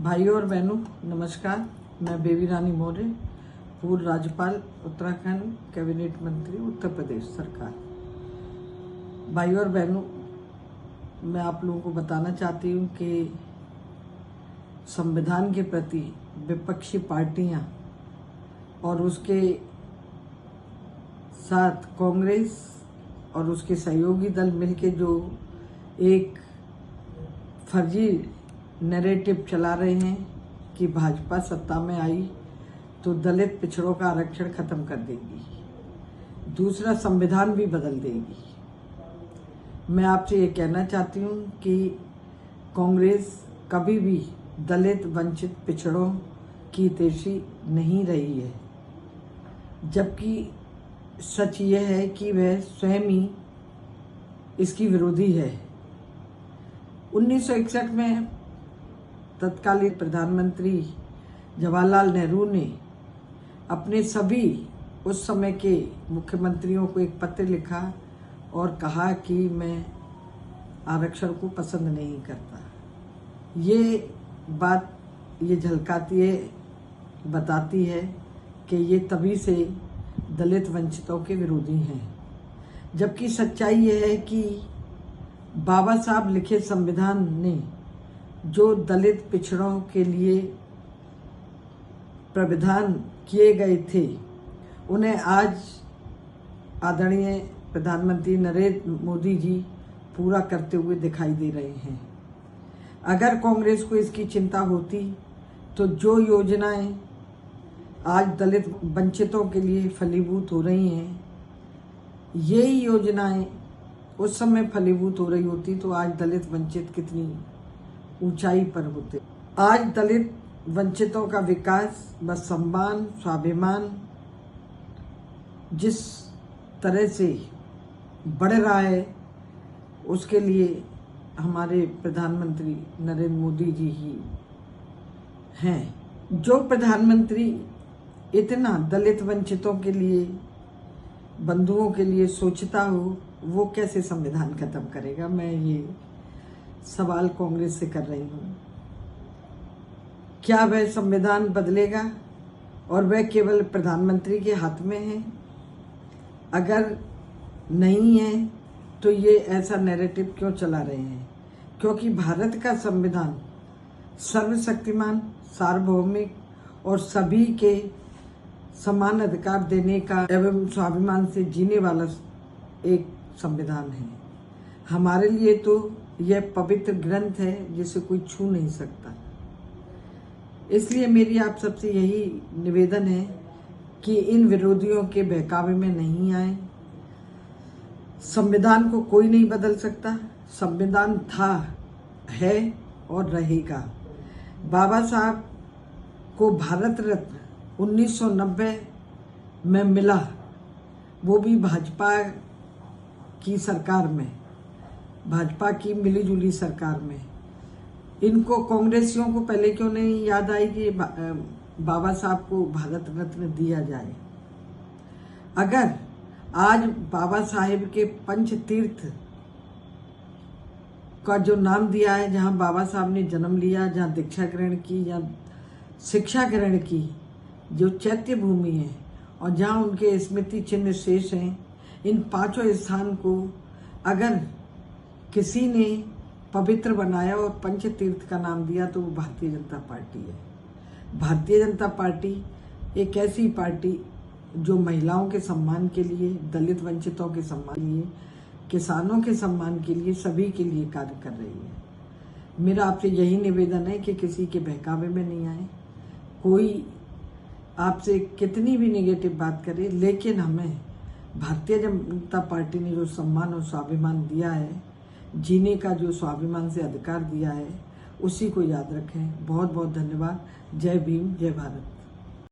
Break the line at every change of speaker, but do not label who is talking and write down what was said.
भाइयों और बहनों नमस्कार। मैं बेबी रानी मौर्य, पूर्व राज्यपाल उत्तराखंड, कैबिनेट मंत्री उत्तर प्रदेश सरकार। भाइयों और बहनों, मैं आप लोगों को बताना चाहती हूँ कि संविधान के प्रति विपक्षी पार्टियाँ और उसके साथ कांग्रेस और उसके सहयोगी दल मिलके जो एक फर्जी नैरेटिव चला रहे हैं कि भाजपा सत्ता में आई तो दलित पिछड़ों का आरक्षण खत्म कर देगी, दूसरा संविधान भी बदल देगी। मैं आपसे ये कहना चाहती हूँ कि कांग्रेस कभी भी दलित वंचित पिछड़ों की हितैषी नहीं रही है, जबकि सच यह है कि वह स्वयं ही इसकी विरोधी है। 1961 में तत्कालीन प्रधानमंत्री जवाहरलाल नेहरू ने अपने सभी उस समय के मुख्यमंत्रियों को एक पत्र लिखा और कहा कि मैं आरक्षण को पसंद नहीं करता। ये बात ये झलकाती है, बताती है कि ये तभी से दलित वंचितों के विरोधी हैं, जबकि सच्चाई ये है कि बाबा साहब लिखे संविधान ने जो दलित पिछड़ों के लिए प्रावधान किए गए थे उन्हें आज आदरणीय प्रधानमंत्री नरेंद्र मोदी जी पूरा करते हुए दिखाई दे रहे हैं। अगर कांग्रेस को इसकी चिंता होती तो जो योजनाएं आज दलित वंचितों के लिए फलीभूत हो रही हैं, यही योजनाएं उस समय फलीभूत हो रही होती तो आज दलित वंचित कितनी ऊंचाई पर होते। आज दलित वंचितों का विकास व सम्मान स्वाभिमान जिस तरह से बढ़ रहा है, उसके लिए हमारे प्रधानमंत्री नरेंद्र मोदी जी ही हैं। जो प्रधानमंत्री इतना दलित वंचितों के लिए, बंधुओं के लिए सोचता हो, वो कैसे संविधान खत्म करेगा? मैं ये सवाल कांग्रेस से कर रही हूँ। क्या वह संविधान बदलेगा और वह केवल प्रधानमंत्री के हाथ में है? अगर नहीं है तो ये ऐसा नैरेटिव क्यों चला रहे हैं? क्योंकि भारत का संविधान सर्वशक्तिमान, सार्वभौमिक और सभी के समान अधिकार देने का एवं स्वाभिमान से जीने वाला एक संविधान है। हमारे लिए तो यह पवित्र ग्रंथ है जिसे कोई छू नहीं सकता। इसलिए मेरी आप सबसे यही निवेदन है कि इन विरोधियों के बहकावे में नहीं आए। संविधान को कोई नहीं बदल सकता। संविधान था, है और रहेगा। बाबा साहब को भारत रत्न 1990 में मिला, वो भी भाजपा की सरकार में, भाजपा की मिलीजुली सरकार में। इनको कांग्रेसियों को पहले क्यों नहीं याद आई कि बाबा साहब को भारत रत्न दिया जाए? अगर आज बाबा साहेब के पंच तीर्थ का जो नाम दिया है, जहां बाबा साहब ने जन्म लिया, जहां दीक्षा ग्रहण की, जहां शिक्षा ग्रहण की, जो चैत्य भूमि है और जहां उनके स्मृति चिन्ह शेष हैं, इन पांचों स्थान को अगर किसी ने पवित्र बनाया और पंच तीर्थ का नाम दिया तो वो भारतीय जनता पार्टी है। भारतीय जनता पार्टी एक ऐसी पार्टी जो महिलाओं के सम्मान के लिए, दलित वंचितों के सम्मान के लिए, किसानों के सम्मान के लिए, सभी के लिए कार्य कर रही है। मेरा आपसे यही निवेदन है कि किसी के बहकावे में नहीं आए। कोई आपसे कितनी भी नेगेटिव बात करे, लेकिन हमें भारतीय जनता पार्टी ने जो सम्मान और स्वाभिमान दिया है, जीने का जो स्वाभिमान से अधिकार दिया है, उसी को याद रखें। बहुत बहुत धन्यवाद। जय भीम, जय भारत।